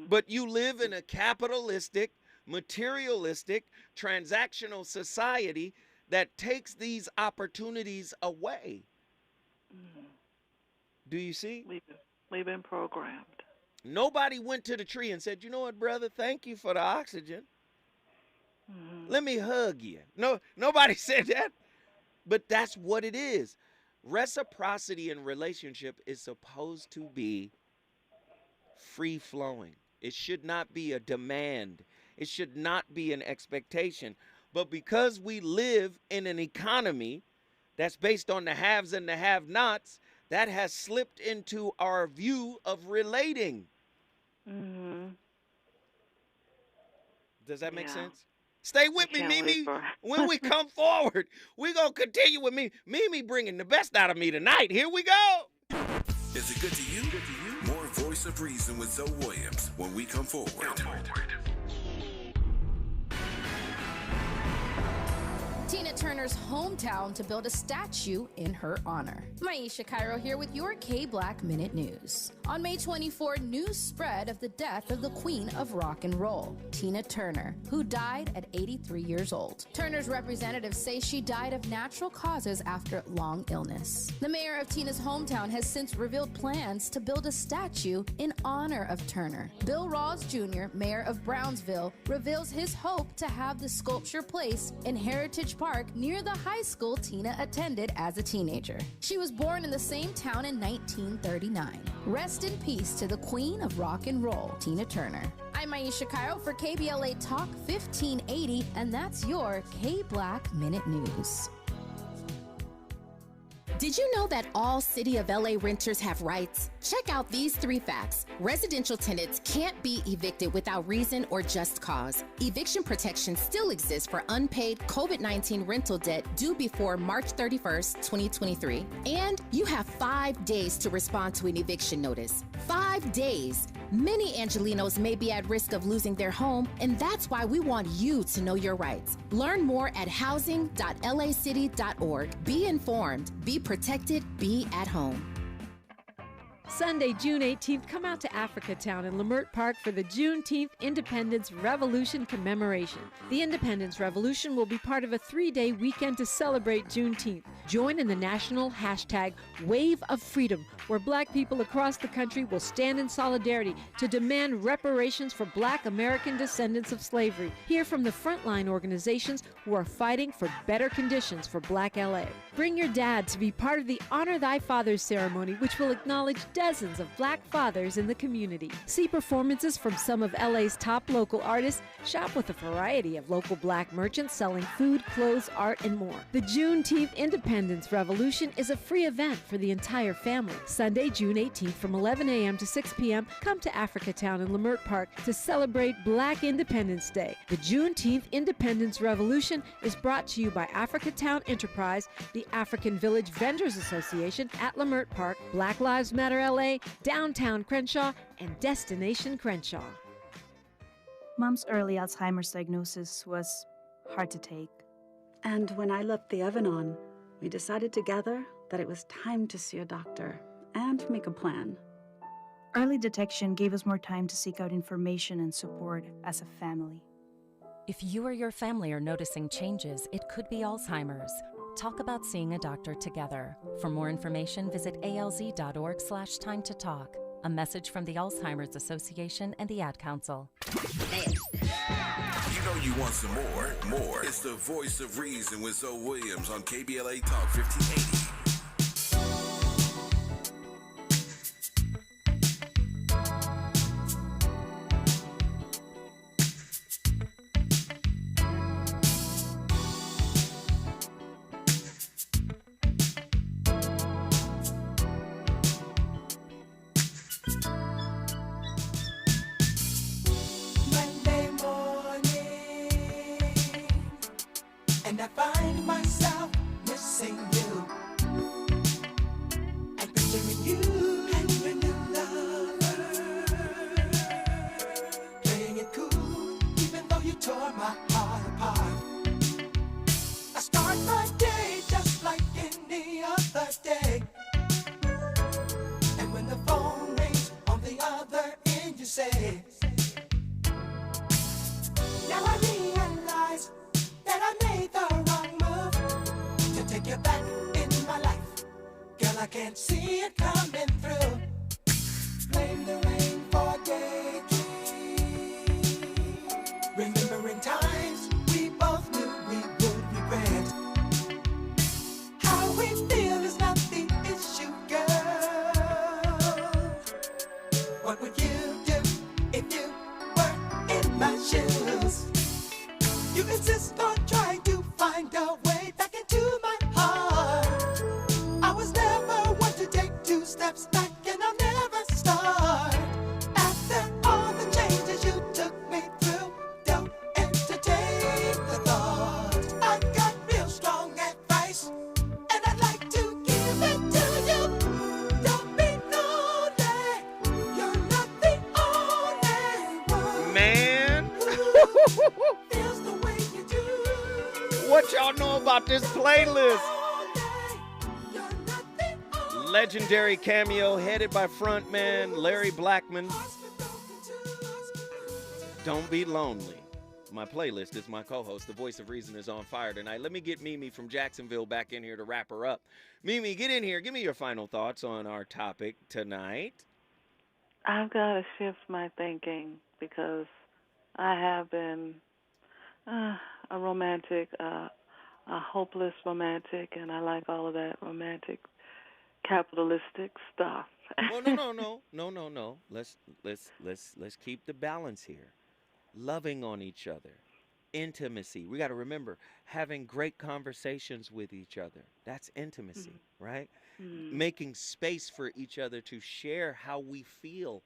[SPEAKER 9] But you live in a capitalistic, materialistic, transactional society that takes these opportunities away. Do you see?
[SPEAKER 16] We've been programmed.
[SPEAKER 9] Nobody went to the tree and said, you know what, brother, thank you for the oxygen. Let me hug you. No, nobody said that. But that's what it is. Reciprocity in relationship is supposed to be free flowing. It should not be a demand. It should not be an expectation. But because we live in an economy that's based on the haves and the have-nots, that has slipped into our view of relating. Does that make sense? Stay with me, Mimi. When we come forward, we're going to continue with me. Mimi bringing the best out of me tonight. Here we go.
[SPEAKER 1] Is it good to you? More Voice of Reason with Zoe Williams when we come forward.
[SPEAKER 10] Tina Turner's hometown to build a statue in her honor. Maisha Cairo here with your K-Black Minute News. On May 24, news spread of the death of the queen of rock and roll, Tina Turner, who died at 83 years old. Turner's representatives say she died of natural causes after long illness. The mayor of Tina's hometown has since revealed plans to build a statue in honor of Turner. Bill Rawls Jr., mayor of Brownsville, reveals his hope to have the sculpture placed in Heritage Park near the high school Tina attended as a teenager. She was born in the same town in 1939. Rest in peace to the queen of rock and roll, Tina Turner. I'm Maisha Cairo for KBLA Talk 1580, and that's your K-Black Minute News. Did you know that all City of LA renters have rights? Check out these 3 facts. Residential tenants can't be evicted without reason or just cause. Eviction protection still exists for unpaid COVID-19 rental debt due before March 31st, 2023. And you have 5 days to respond to an eviction notice. 5 days. Many Angelinos may be at risk of losing their home, and that's why we want you to know your rights. Learn more at housing.lacity.org. Be informed, be protected, be at home.
[SPEAKER 21] Sunday, June 18th, come out to Africa Town in Lamert Park for the Juneteenth Independence Revolution commemoration. The Independence Revolution will be part of a 3-day weekend to celebrate Juneteenth. Join in the national hashtag Wave of Freedom, where Black people across the country will stand in solidarity to demand reparations for Black American descendants of slavery. Hear from the frontline organizations who are fighting for better conditions for Black LA. Bring your dad to be part of the Honor Thy Fathers ceremony, which will acknowledge dozens of Black fathers in the community. See performances from some of LA's top local artists. Shop with a variety of local Black merchants selling food, clothes, art, and more. The Juneteenth Independence Revolution is a free event for the entire family. Sunday, June 18th from 11 a.m. to 6 p.m., come to Africa Town in Lamert Park to celebrate Black Independence Day. The Juneteenth Independence Revolution is brought to you by Africa Town Enterprise, the African Village Vendors Association at Lamert Park, Black Lives Matter LA, Downtown Crenshaw, and Destination Crenshaw.
[SPEAKER 5] Mom's early Alzheimer's diagnosis was hard to take.
[SPEAKER 6] And when I left the oven on, we decided together that it was time to see a doctor and make a plan.
[SPEAKER 5] Early detection gave us more time to seek out information and support as a family.
[SPEAKER 8] If you or your family are noticing changes, it could be Alzheimer's. Talk about seeing a doctor together. For more information, visit alz.org/time to talk. A message from the Alzheimer's Association and the Ad Council.
[SPEAKER 1] You know you want some more. It's the voice of reason with Zoe Williams on KBLA Talk 1580.
[SPEAKER 17] Monday morning, and I find myself missing you. And picturing you and your new lover, playing it cool, even though you tore my heart apart. I start my day just like any other day. And when the phone rings on the other end, you say, now I realize that I made the wrong move to take you back in my life. Girl, I can't see it coming through. Blame the rain for daydreams. Remembering times we both knew we would regret. How we feel is not the issue, girl. What would you do if you were in my shoes? You insist on trying to find a way back into my heart. I was never one to take 2 steps back, and I'll never start. After all the changes you took me through, don't entertain the thought. I got real strong advice, and I'd like to give it to you. Don't be lonely. You're not the only one.
[SPEAKER 9] Man.
[SPEAKER 17] Feels the way you do.
[SPEAKER 9] What y'all know about this playlist? Legendary cameo headed by frontman Larry Blackman. Don't be lonely. My playlist is my co-host. The voice of reason is on fire tonight. Let me get Mimi from Jacksonville back in here to wrap her up. Mimi, get in here. Give me your final thoughts on our topic tonight.
[SPEAKER 16] I've got to shift my thinking because I have been a romantic, a hopeless romantic, and I like all of that romantic, capitalistic stuff.
[SPEAKER 9] Oh, no. Let's keep the balance here. Loving on each other, intimacy. We got to remember having great conversations with each other. That's intimacy, right? Making space for each other to share how we feel,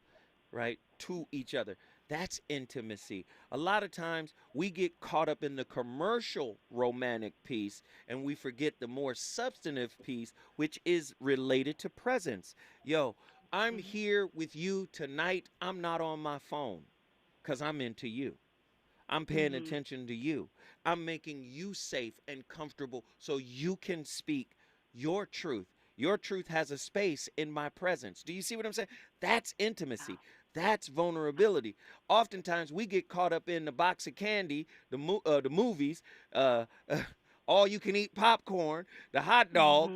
[SPEAKER 9] right, to each other. That's intimacy. A lot of times we get caught up in the commercial romantic piece and we forget the more substantive piece, which is related to presence. Yo, I'm here with you tonight. I'm not on my phone because I'm into you. I'm paying attention to you. I'm making you safe and comfortable so you can speak your truth. Your truth has a space in my presence. Do you see what I'm saying? That's intimacy. That's vulnerability. Oftentimes we get caught up in the box of candy, the movies, all you can eat popcorn, the hot dog,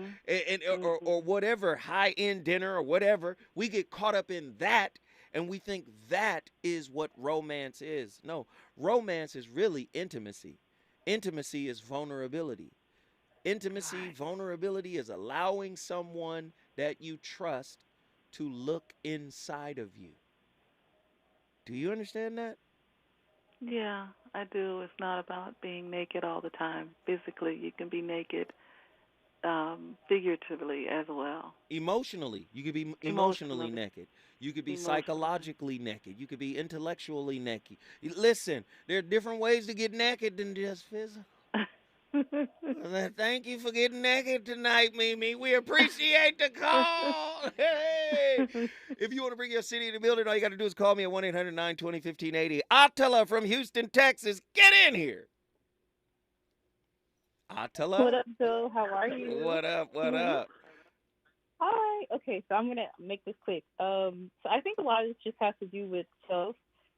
[SPEAKER 9] or whatever, high-end dinner or whatever. We get caught up in that and we think that is what romance is. No, romance is really intimacy. Intimacy is vulnerability. Intimacy, vulnerability is allowing someone that you trust to look inside of you. Do you understand that?
[SPEAKER 16] Yeah, I do. It's not about being naked all the time. Physically, you can be naked figuratively as well.
[SPEAKER 9] Emotionally, you could be emotionally naked. You could be psychologically naked. You could be intellectually naked. Listen, there are different ways to get naked than just physical. Thank you for getting naked tonight, Mimi. We appreciate the call. Hey. If you want to bring your city to the building, all you got to do is call me at 1-800-920-1580. Attila from Houston, Texas. Get in here. Attila.
[SPEAKER 2] What up, Joe? How are you?
[SPEAKER 9] What up? What up?
[SPEAKER 2] All right. Okay, so I'm gonna make this quick. So I think a lot of this just has to do with self.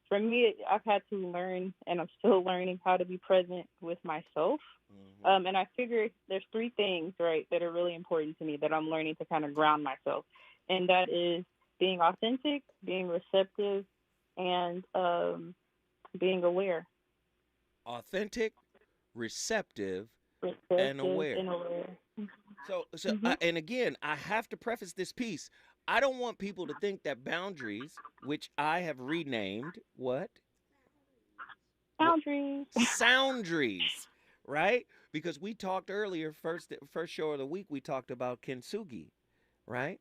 [SPEAKER 2] For me, I've had to learn, and I'm still learning how to be present with myself. And I figure there's three things, right, that are really important to me that I'm learning to kind of ground myself, and that is being authentic, being receptive, and being aware.
[SPEAKER 9] Authentic, receptive, and aware. So and again, I have to preface this piece. I don't want people to think that boundaries, which I have renamed, what?
[SPEAKER 2] Boundaries.
[SPEAKER 9] Soundries, right? Because we talked earlier, first show of the week, we talked about kintsugi, right?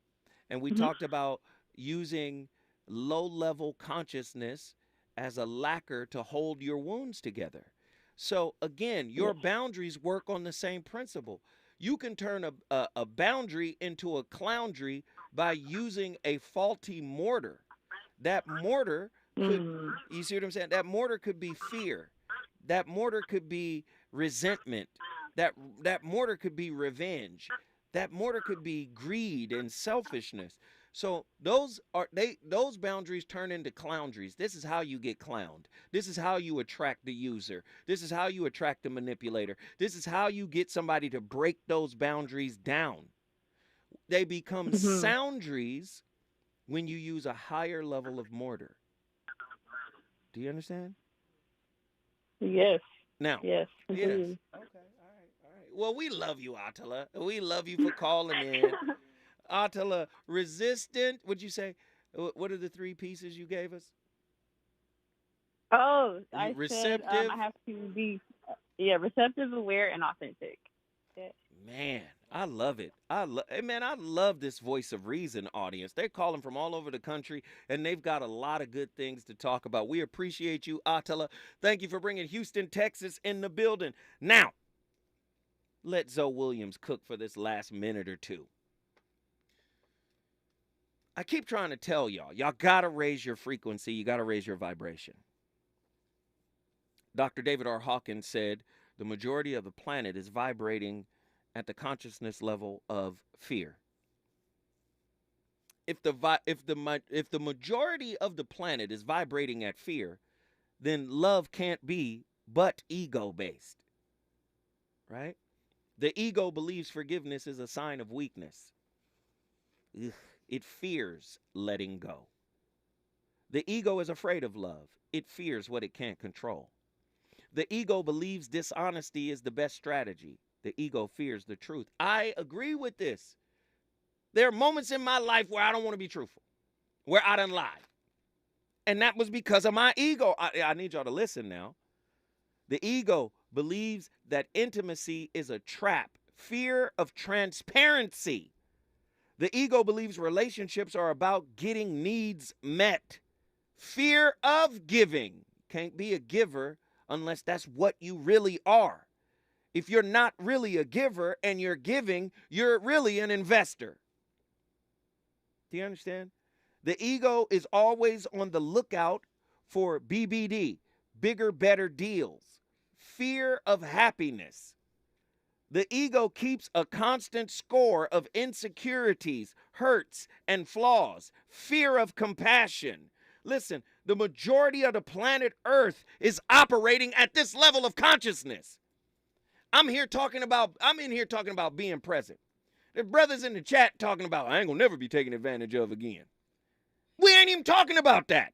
[SPEAKER 9] And we talked about using low-level consciousness as a lacquer to hold your wounds together. So again, your boundaries work on the same principle. You can turn a boundary into a cloundry by using a faulty mortar. That mortar could, you see what I'm saying? That mortar could be fear. That mortar could be resentment. That mortar could be revenge. That mortar could be greed and selfishness. So those boundaries turn into cloundries. This is how you get clowned. This is how you attract the user. This is how you attract the manipulator. This is how you get somebody to break those boundaries down. They become soundries when you use a higher level of mortar. Do you understand?
[SPEAKER 2] Yes.
[SPEAKER 9] Now.
[SPEAKER 2] Yes.
[SPEAKER 9] Yes. Okay. All right. Well, we love you, Attila. We love you for calling in. Attila, resistant. What'd you say? What are the three pieces you gave us?
[SPEAKER 2] Oh, I
[SPEAKER 9] receptive.
[SPEAKER 2] said I have to be, receptive, aware, and authentic. Yeah.
[SPEAKER 9] Man, I love it. I love this voice of reason audience. They're calling from all over the country, and they've got a lot of good things to talk about. We appreciate you, Attila. Thank you for bringing Houston, Texas in the building. Now, let Zoe Williams cook for this last minute or two. I keep trying to tell y'all got to raise your frequency. You got to raise your vibration. Dr. David R. Hawkins said the majority of the planet is vibrating at the consciousness level of fear. If the majority of the planet is vibrating at fear, then love can't be but ego-based, right? The ego believes forgiveness is a sign of weakness. Ugh. It fears letting go. The ego is afraid of love. It fears what it can't control. The ego believes dishonesty is the best strategy. The ego fears the truth. I agree with this. There are moments in my life where I don't want to be truthful, where I done lied. And that was because of my ego. I need y'all to listen now. The ego believes that intimacy is a trap. Fear of transparency. The ego believes relationships are about getting needs met. Fear of giving. Can't be a giver unless that's what you really are. If you're not really a giver and you're giving, you're really an investor. Do you understand? The ego is always on the lookout for BBD, bigger, better deals. Fear of happiness. The ego keeps a constant score of insecurities, hurts, and flaws. Fear of compassion. Listen, the majority of the planet Earth is operating at this level of consciousness. I'm in here talking about being present. There's brothers in the chat talking about, I ain't gonna never be taken advantage of again. We ain't even talking about that.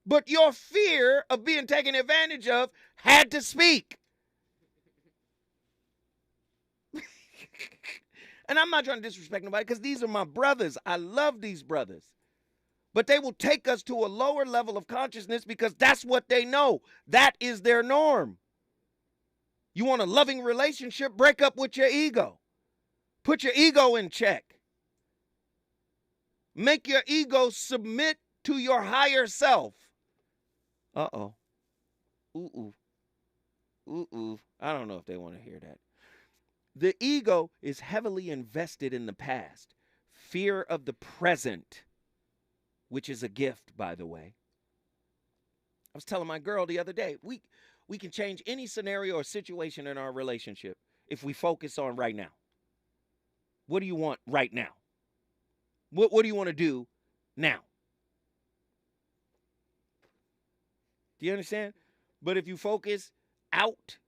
[SPEAKER 9] But your fear of being taken advantage of had to speak. And I'm not trying to disrespect nobody because these are my brothers. I love these brothers. But they will take us to a lower level of consciousness because that's what they know. That is their norm. You want a loving relationship? Break up with your ego. Put your ego in check. Make your ego submit to your higher self. Uh-oh. Ooh. I don't know if they want to hear that. The ego is heavily invested in the past. Fear of the present, which is a gift, by the way. I was telling my girl the other day, we can change any scenario or situation in our relationship if we focus on right now. What do you want right now? What do you want to do now? Do you understand? But if you focus out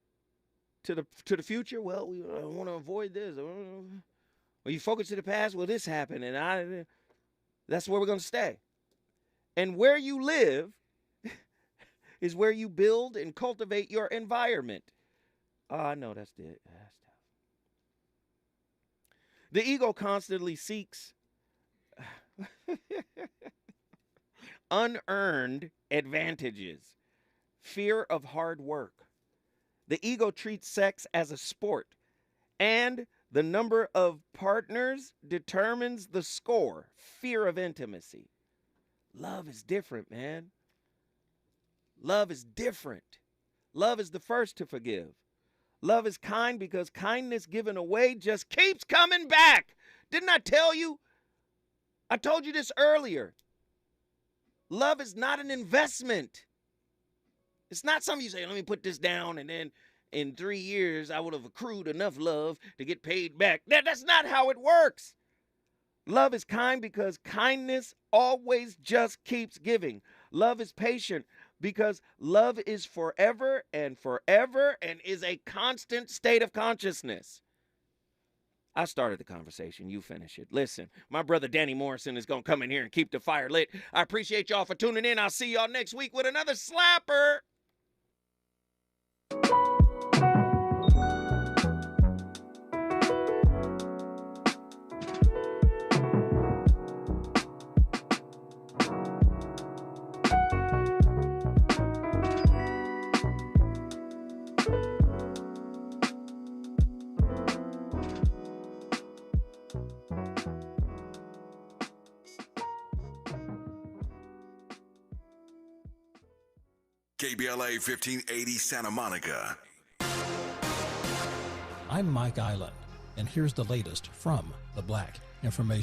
[SPEAKER 9] to the future, well, I want to avoid this. Or you focus to the past, well, this happened, and that's where we're going to stay. And where you live is where you build and cultivate your environment. Oh, I know that's it. That's tough. The ego constantly seeks unearned advantages, fear of hard work. The ego treats sex as a sport, and the number of partners determines the score, fear of intimacy. Love is different, man. Love is different. Love is the first to forgive. Love is kind because kindness given away just keeps coming back. Didn't I tell you? I told you this earlier. Love is not an investment. It's not something you say, let me put this down, and then in 3 years I would have accrued enough love to get paid back. That's not how it works. Love is kind because kindness always just keeps giving. Love is patient because love is forever and is a constant state of consciousness. I started the conversation. You finish it. Listen, my brother Danny Morrison is going to come in here and keep the fire lit. I appreciate y'all for tuning in. I'll see y'all next week with another slapper.
[SPEAKER 1] KBLA 1580 Santa Monica.
[SPEAKER 18] I'm Mike Island, and here's the latest from the Black Information